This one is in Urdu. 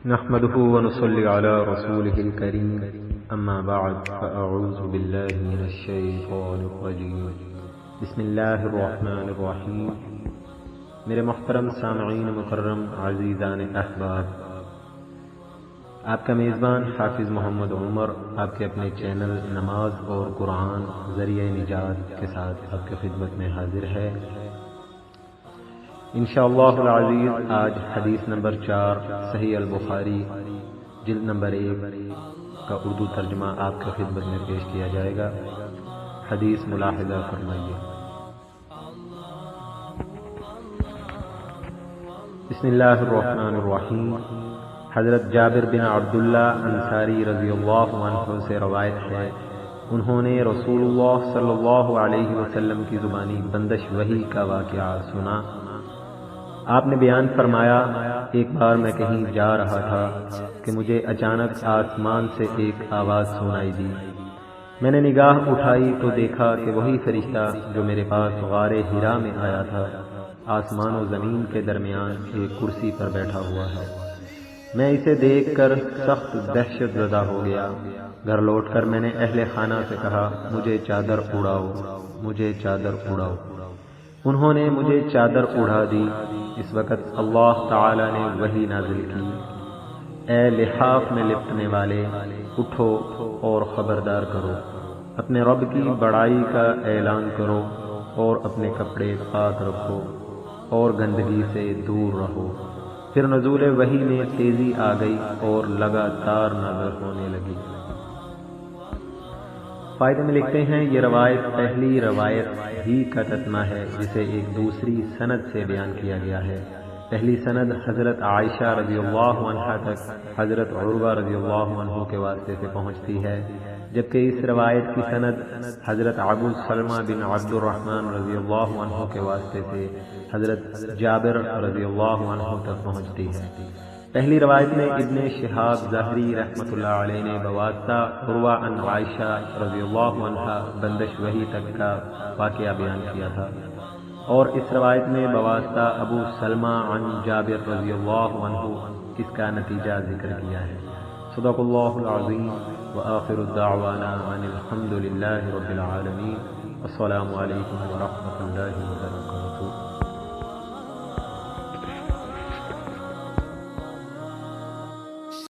نحمده ونصلي على رسوله الكريم اما بعد فاعوذ بالله من الشیطان الرجیم بسم اللہ الرحمن الرحیم۔ میرے محترم سامعین مکرم عزیزان احباب، آپ کا میزبان حافظ محمد عمر آپ کے اپنے چینل نماز اور قرآن ذریعہ نجات کے ساتھ آپ کی خدمت میں حاضر ہے۔ انشاءاللہ العزیز آج حدیث نمبر 4 صحیح البخاری جلد نمبر 1 کا اردو ترجمہ آپ کی خدمت میں پیش کیا جائے گا۔ حدیث ملاحظہ فرمائیے۔ بسم اللہ الرحمن الرحیم۔ حضرت جابر بن عبداللہ انصاری رضی اللہ عنہ سے روایت ہے، انہوں نے رسول اللہ صلی اللہ علیہ وسلم کی زبانی بندش وحی کا واقعہ سنا۔ آپ نے بیان فرمایا، ایک بار میں کہیں جا رہا تھا کہ مجھے اچانک آسمان سے ایک آواز سنائی دی۔ میں نے نگاہ اٹھائی تو دیکھا کہ وہی فرشتہ جو میرے پاس غار حرا میں آیا تھا آسمان و زمین کے درمیان ایک کرسی پر بیٹھا ہوا ہے۔ میں اسے دیکھ کر سخت دہشت زدہ ہو گیا۔ گھر لوٹ کر میں نے اہل خانہ سے کہا، مجھے چادر اڑاؤ، مجھے چادر اڑاؤ۔ انہوں نے مجھے چادر اڑا دی۔ اس وقت اللہ تعالی نے وحی نازل کی، اے لحاف میں لپٹنے والے، اٹھو اور خبردار کرو، اپنے رب کی بڑائی کا اعلان کرو اور اپنے کپڑے پاک رکھو اور گندگی سے دور رہو۔ پھر نزول وحی میں تیزی آ گئی اور لگاتار نازل ہونے لگی۔ فائدے میں لکھتے ہیں، یہ روایت پہلی روایت ہی کا تتمہ ہے جسے ایک دوسری سند سے بیان کیا گیا ہے۔ پہلی سند حضرت عائشہ رضی اللہ عنہا تک حضرت عروہ رضی اللہ عنہ کے واسطے سے پہنچتی ہے، جبکہ اس روایت کی سند حضرت ابو سلمہ بن عبد الرحمن رضی اللہ عنہ کے واسطے سے حضرت جابر رضی اللہ عنہ تک پہنچتی ہے۔ پہلی روایت میں ابن شہاب ظاہری رحمۃ اللہ علیہ نے بواسطہ عروہ عن عائشہ رضی اللہ عنہا بندش وحی تک کا واقعہ بیان کیا تھا، اور اس روایت میں بواسطہ ابو سلمہ عن جابر رضی اللہ عنہ اس کا نتیجہ ذکر کیا ہے۔ صدق اللہ العظیم وآخر الدعوانا ان الحمد للہ رب العالمین۔ السلام علیکم ورحمۃ اللہ وبرکاتہ۔